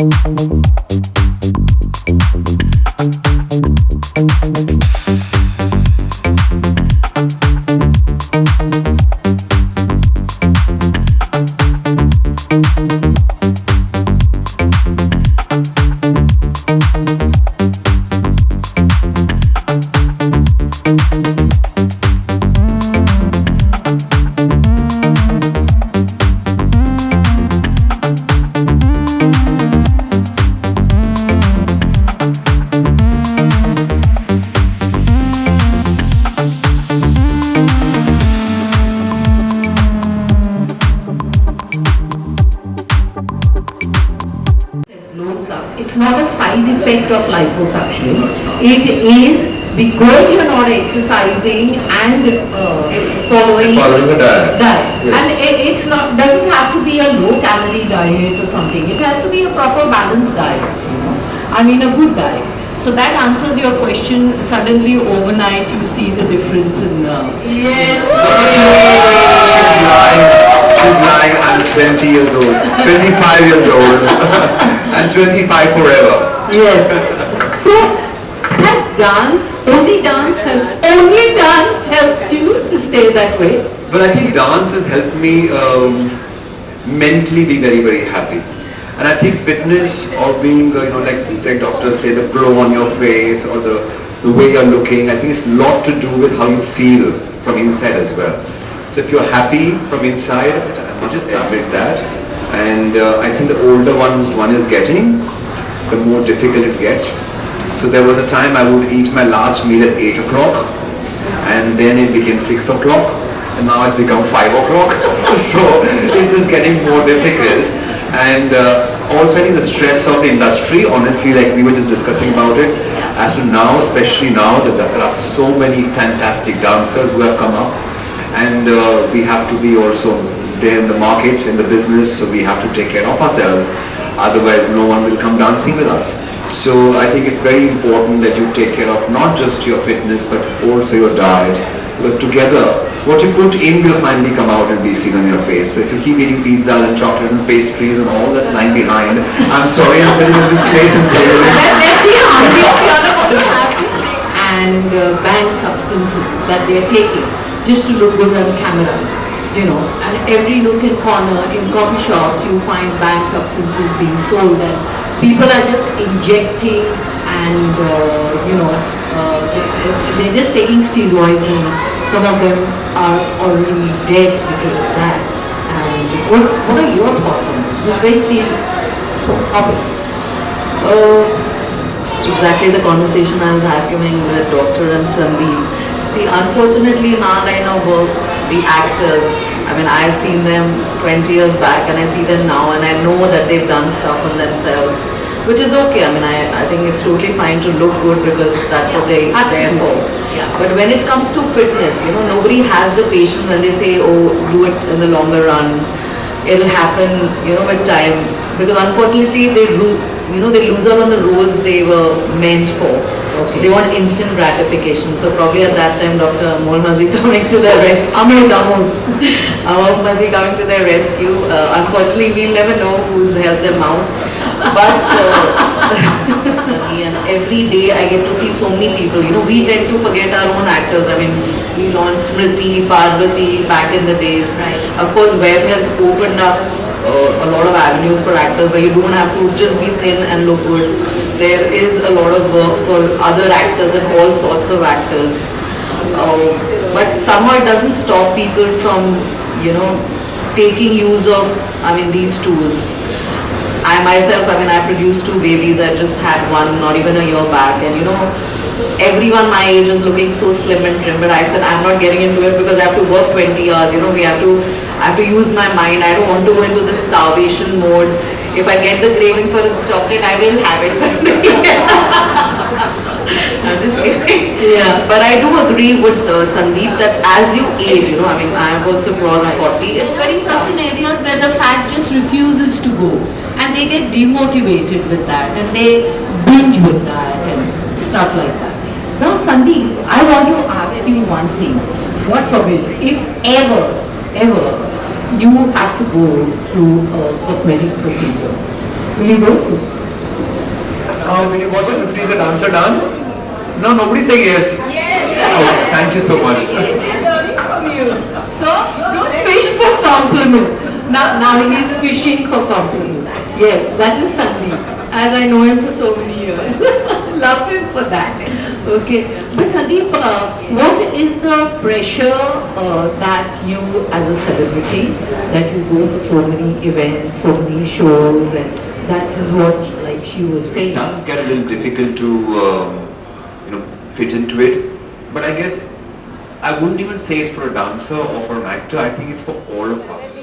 It's not a side effect of liposuction. It is because you're not exercising and following a diet. Yes. And it's not doesn't have to be a low calorie diet or something. It has to be a proper balanced diet. I mean a good diet. So that answers your question. Suddenly overnight you see the difference in Yes. She's lying. I'm 20 years old, 25 years old, and 25 forever. Yes. So has only dance helped you to stay that way? But I think dance has helped me mentally be very, very happy. And I think fitness or being, like doctors say, the glow on your face or the way you're looking, I think it's a lot to do with how you feel from inside as well. So if you're happy from inside, I must admit that. And I think the older one is getting, the more difficult it gets. So there was a time I would eat my last meal at 8 o'clock, and then it became 6 o'clock, and now it's become 5 o'clock. So it's just getting more difficult. And also I think the stress of the industry, honestly, like we were just discussing about it, as to now, especially now, that there are so many fantastic dancers who have come up, and we have to be also there in the market, in the business, so we have to take care of ourselves, otherwise no one will come dancing with us. So I think it's very important that you take care of not just your fitness but also your diet, because together what you put in will finally come out and be seen on your face. So if you keep eating pizzas and chocolates and pastries and all that's lying behind, I'm sorry I'm sitting in this place and saying this. And banned substances that they are taking just to look good on camera, and every nook and corner in coffee shops you find banned substances being sold, and people are just injecting and they're just taking steroids, and some of them are already dead because of that. And what are your thoughts on this? It's a very serious topic. Exactly the conversation I was having with Dr. and Sandeep. See, unfortunately in our line of work, the actors, I've seen them 20 years back and I see them now, and I know that they've done stuff on themselves, which is okay. I think it's totally fine to look good because that's what they're there for. Yeah. But when it comes to fitness, nobody has the patience when they say, oh, do it in the longer run. It'll happen, with time. Because unfortunately, they lose out on the roles they were meant for. Okay. They want instant gratification. So probably at that time, Dr. Amol must be coming to their rescue. Amol must be coming to their rescue. Unfortunately, we'll never know who's helped them out. But and every day I get to see so many people. We tend to forget our own actors. We launched Smriti, Parvati back in the days. Right. Of course, Web has opened up a lot of avenues for actors where you don't have to just be thin and look good. There is a lot of work for other actors and all sorts of actors. But somehow it doesn't stop people from, taking use of, these tools. I myself, I produced 2 babies. I just had one not even a year back, and everyone my age is looking so slim and trim, but I said I'm not getting into it because I have to work 20 hours. I have to use my mind. I don't want to go into the starvation mode. If I get the craving for chocolate, I will have it someday. I'm just kidding. Yeah. But I do agree with Sandeep that as you age, I have also crossed 40. It's very certain areas where the fat just refuses to go, and they get demotivated with that, and they binge with that and stuff like that. Now, Sandeep, I want to ask you one thing. God forbid, if ever you have to go through a cosmetic procedure, Will you go? Will you watch a 50s a dancer dance? No, nobody's saying yes. Oh, thank you so much. From you. So, don't fish for compliment. Now he's fishing for compliment. Yes, that is Sandeep. As I know him for so many years. Love him for that. Okay. But Sandeep, what is the pressure that you as a celebrity, that you go for so many events, so many shows, and that is what, like she was saying. It does get a little difficult to fit into it, but I guess I wouldn't even say it's for a dancer or for an actor. I think it's for all of us.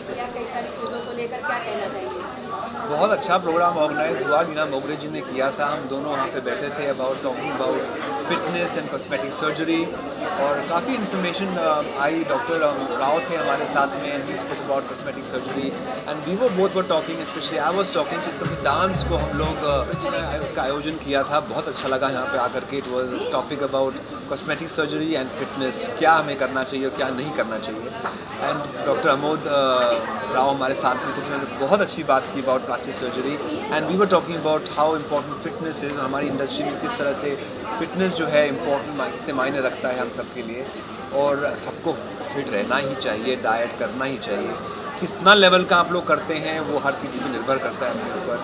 बहुत अच्छा programme organise हुआ, लीना मोगरे जी ने किया था। हम दोनों वहाँ पे बैठे थे about talking about fitness and cosmetic surgery, और काफ़ी इन्फॉर्मेशन आई। डॉक्टर राव थे हमारे साथ में, and we spoke about cosmetic surgery, and we वो both were talking, especially I was talking किस तरह से डांस को हम लोग उसका आयोजन किया था। बहुत अच्छा लगा यहाँ पे आकर के। It was topic about cosmetic surgery and fitness, क्या हमें करना चाहिए और क्या नहीं करना चाहिए। एंड डॉक्टर अमोद राव हमारे साथ में थे, जिन्होंने बहुत अच्छी बात की about plastic surgery, and we were talking about how important fitness is. हमारी इंडस्ट्री में किस तरह से फिटनेस जो है इम्पोर्टेंट कितने मायने रखता है हम सब के लिए, और सबको फिट रहना ही चाहिए, डाइट करना ही चाहिए। कितना लेवल का आप लोग करते हैं वो हर किसी पे निर्भर करता है अपने ऊपर।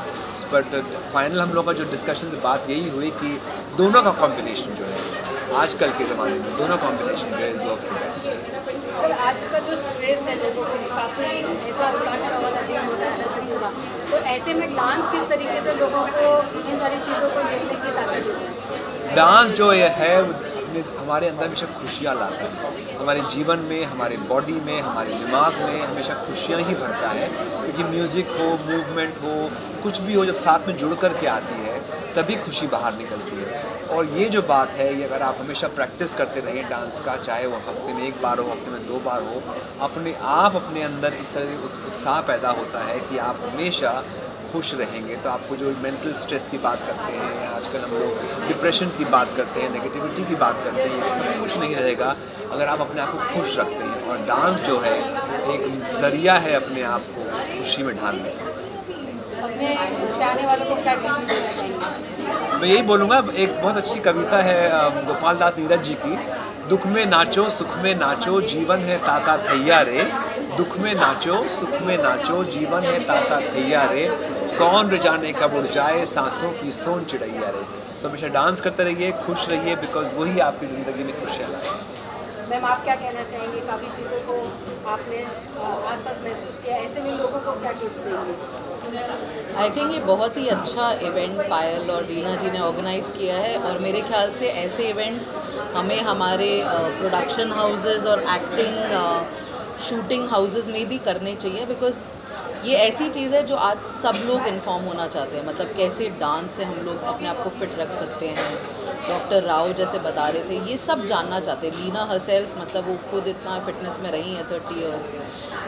बट फाइनल हम लोग का जो डिस्कशन से बात यही हुई कि दोनों का कॉम्बिनेशन जो है आजकल के ज़माने में, दोनों कॉम्बिनेशन जो है वर्क्स द बेस्ट। सर, आज का जो स्ट्रेस है लोगों को, काफ़ी ऐसा उतार वाला दिन होता है हर किसी का, तो ऐसे में डांस किस तरीके से लोगों को इन सारी चीज़ों को झेलने की ताकत देता है? डांस जो ये है अपने हमारे अंदर हमेशा खुशियाँ लाता है। हमारे जीवन में, हमारे बॉडी में, हमारे दिमाग में हमेशा खुशियाँ ही भरता है, क्योंकि म्यूज़िक हो, मूवमेंट हो, कुछ भी हो, जब साथ में जुड़ कर के आती है तभी खुशी बाहर निकलती है। और ये जो बात है, ये अगर आप हमेशा प्रैक्टिस करते रहिए डांस का, चाहे वो हफ्ते में 1 बार हो, हफ्ते में 2 बार हो, अपने आप अपने अंदर इस तरह से उत्साह पैदा होता है कि आप हमेशा खुश रहेंगे। तो आपको जो मेंटल स्ट्रेस की बात करते हैं, आजकल हम लोग डिप्रेशन की बात करते हैं, नेगेटिविटी की बात करते हैं, ये सब कुछ नहीं रहेगा अगर आप अपने आप को खुश रखते हैं। और डांस जो है एक ज़रिया है अपने आप को उस खुशी में ढालने का। अपने चाहने वालों को क्या टिप्स देना चाहेंगे? मैं यही बोलूँगा, एक बहुत अच्छी कविता है गोपाल दास नीरज जी की, दुख में नाचो सुख में नाचो जीवन है ताता थैया रे, दुख में नाचो सुख में नाचो जीवन है ताता थैया रे, कौन रे जाने कब उड़ जाए सांसों की सोन चिड़ैया रे। सो हमेशा डांस करते रहिए, खुश रहिए, बिकॉज वही आपकी ज़िंदगी में खुशियाँ लाए। मैम, आप क्या कहना चाहेंगे? काफ़ी चीज़ों को आपने आसपास महसूस किया, ऐसे में लोगों को क्या टिप्स देंगे? आई थिंक ये बहुत ही अच्छा इवेंट पायल और रीना जी ने ऑर्गेनाइज़ किया है, और मेरे ख्याल से ऐसे इवेंट्स हमें हमारे प्रोडक्शन हाउसेस और एक्टिंग शूटिंग हाउसेस में भी करने चाहिए, बिकॉज़ ये ऐसी चीज़ है जो आज सब लोग इन्फॉर्म होना चाहते हैं। मतलब कैसे डांस से हम लोग अपने आप को फिट रख सकते हैं, डॉक्टर राव जैसे बता रहे थे, ये सब जानना चाहते हैं। लीना हरसेल्फ, मतलब वो खुद इतना फिटनेस में रही हैं 30 इयर्स।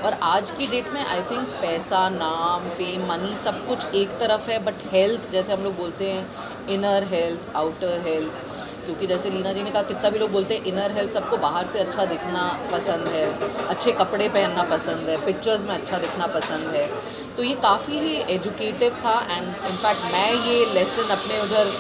और आज की डेट में आई थिंक पैसा, नाम, फेम, मनी सब कुछ एक तरफ है, बट हेल्थ, जैसे हम लोग बोलते हैं इनर हेल्थ, आउटर हेल्थ, क्योंकि जैसे लीना जी ने कहा, कितना भी लोग बोलते हैं इनर हेल्थ, सबको बाहर से अच्छा दिखना पसंद है, अच्छे कपड़े पहनना पसंद है, पिक्चर्स में अच्छा दिखना पसंद है। तो ये काफ़ी ही एजुकेटिव था, एंड इनफैक्ट मैं ये लेसन अपने उधर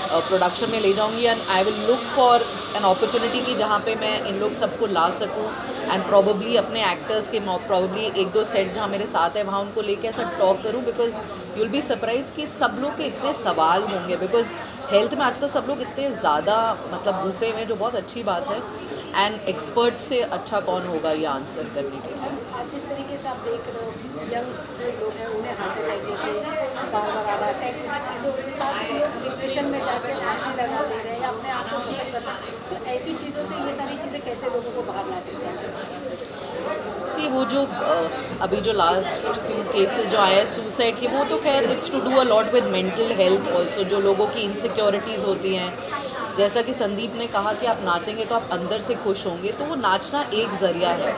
प्रोडक्शन में ले जाऊंगी, and I will look for an opportunity कि जहाँ पे मैं इन लोग सबको ला सकूँ, एंड प्रॉबली अपने एक्टर्स के प्रॉबली 1-2 सेट्स जहाँ मेरे साथ है वहाँ उनको लेके ऐसा टॉक करूँ, because you will be surprise कि सब लोग के इतने सवाल होंगे, बिकॉज हेल्थ में आजकल सब लोग इतने ज़्यादा मतलब घुसे हुए हैं, जो बहुत अच्छी बात है, एंड एक्सपर्ट्स से अच्छा कौन होगा ये आंसर करने के लिए। आज जिस तरीके से आप देख रहे हो, यंग जो लोग हैं उन्हें हार्ट अटैक जैसे बार आ अटैक जैसी चीज़ों के साथ डिप्रेशन में जाकर फांसी लगा दे रहे हैं या अपने आप को खत्म कर रहे हैं, तो ऐसी चीज़ों से ये सारी चीज़ें कैसे लोगों को बाहर ला सकते हैं? सी वो जो अभी जो लास्ट फ्यू केसेस जो आए हैं सुसाइड के, वो तो खैर it's to do a lot with mental health also, जो लोगों की इनसिक्योरिटीज़ होती हैं। जैसा कि संदीप ने कहा कि आप नाचेंगे तो आप अंदर से खुश होंगे, तो वो नाचना एक ज़रिया है।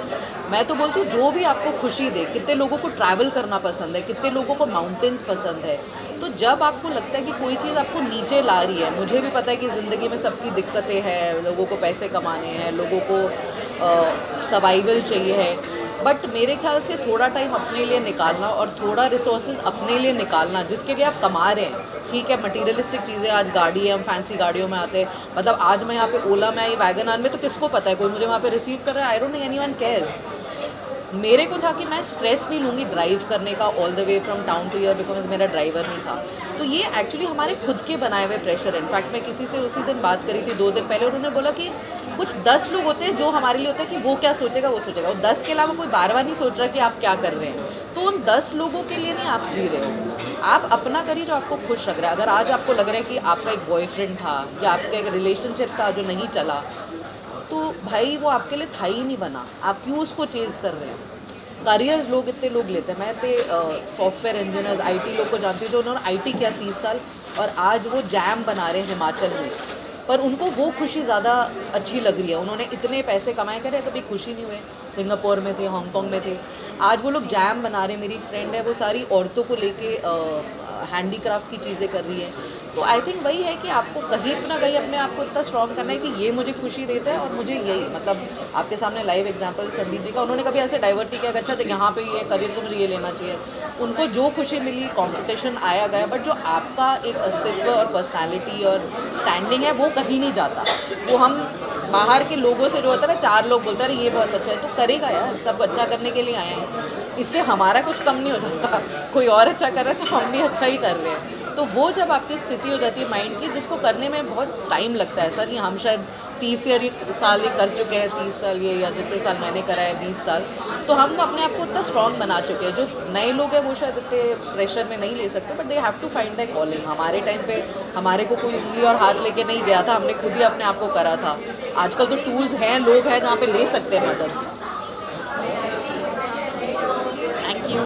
मैं तो बोलती हूँ जो भी आपको खुशी दे। कितने लोगों को ट्रैवल करना पसंद है, कितने लोगों को माउंटेन्स पसंद है। तो जब आपको लगता है कि कोई चीज़ आपको नीचे ला रही है, मुझे भी पता है कि ज़िंदगी में सबकी दिक्कतें हैं, लोगों को पैसे कमाने हैं, लोगों को सर्वाइवल चाहिए है, बट मेरे ख्याल से थोड़ा टाइम अपने लिए निकालना और थोड़ा रिसोर्सेज अपने लिए निकालना जिसके लिए आप कमा रहे हैं। ठीक है, मटीरियलिस्टिक चीज़ें, आज गाड़ी है, हम फैंसी गाड़ियों में आते हैं, मतलब आज मैं यहाँ पे ओला में आई वैगन आर में, तो किसको पता है, कोई मुझे वहाँ पे रिसीव कर रहा है, I don't think anyone cares. मेरे को था कि मैं स्ट्रेस नहीं लूँगी ड्राइव करने का all the way from town two year, because मेरा ड्राइवर नहीं था। तो ये एक्चुअली हमारे खुद के बनाए हुए प्रेशर है। इनफैक्ट मैं किसी से उसी दिन बात करी थी 2 दिन पहले, उन्होंने बोला कि कुछ 10 लोग होते हैं जो हमारे लिए होता है कि वो क्या सोचेगा वो सोचेगा, और 10 के अलावा कोई बार बार नहीं सोच रहा कि आप क्या कर रहे हैं। तो उन 10 लोगों के लिए नहीं आप जी रहे हो, आप अपना करिए जो आपको खुश लग रहा है। अगर आज आपको लग रहा है कि आपका एक बॉयफ्रेंड था या आपका एक रिलेशनशिप था जो नहीं चला, तो भाई वो आपके लिए था ही नहीं बना, आप क्यों उसको चेज़ कर रहे हैं। करियर्स लोग इतने लोग लेते हैं, मैं इतने सॉफ्टवेयर इंजीनियर्स आईटी लोग को जानती हूँ जो उन्होंने आईटी किया 30 साल और आज वो जैम बना रहे हैं हिमाचल में, पर उनको वो खुशी ज़्यादा अच्छी लग रही है। उन्होंने इतने पैसे कमाए, करे कभी खुशी नहीं हुए, सिंगापुर में थे, हांगकॉन्ग में थे, आज वो लोग जैम बना रहे हैं। मेरी एक फ्रेंड है, वो सारी औरतों को लेके हैंडीक्राफ्ट की चीज़ें कर रही है। तो आई थिंक वही है कि आपको कहीं ना कहीं अपने आप को इतना स्ट्रॉन्ग करना है कि ये मुझे खुशी देता है और मुझे यही, मतलब आपके सामने लाइव एग्जांपल संदीप जी का, उन्होंने कभी ऐसे डाइवर्ट नहीं किया कि अच्छा यहाँ पे ये करियर तो मुझे ये लेना चाहिए। उनको जो खुशी मिली, कंपटीशन आया गया, बट जो आपका एक अस्तित्व और पर्सनालिटी और स्टैंडिंग है वो कहीं नहीं जाता। वो हम बाहर के लोगों से जो होता है ना, 4 लोग बोलते हैं अरे ये बहुत अच्छा है, तो करेगा यार, सब अच्छा करने के लिए आए हैं, इससे हमारा कुछ कम नहीं हो जाता। कोई और अच्छा कर रहा है तो हम भी अच्छा ही कर रहे हैं। तो वो जब आपकी स्थिति हो जाती है माइंड की, जिसको करने में बहुत टाइम लगता है, सर ये हम शायद 30 साल ये कर चुके हैं, 30 साल ये, या जितने साल मैंने करा है 20 साल, तो हम अपने आप को इतना स्ट्रॉन्ग बना चुके हैं। जो नए लोग हैं वो शायद इतने प्रेशर में नहीं ले सकते, but they have to find the calling. हमारे टाइम पे हमारे को कोई उंगली और हाथ लेके नहीं गया था, हमने खुद ही अपने आप को करा था। आजकल तो टूल्स हैं, लोग हैं जहाँ पे ले सकते हैं मदद।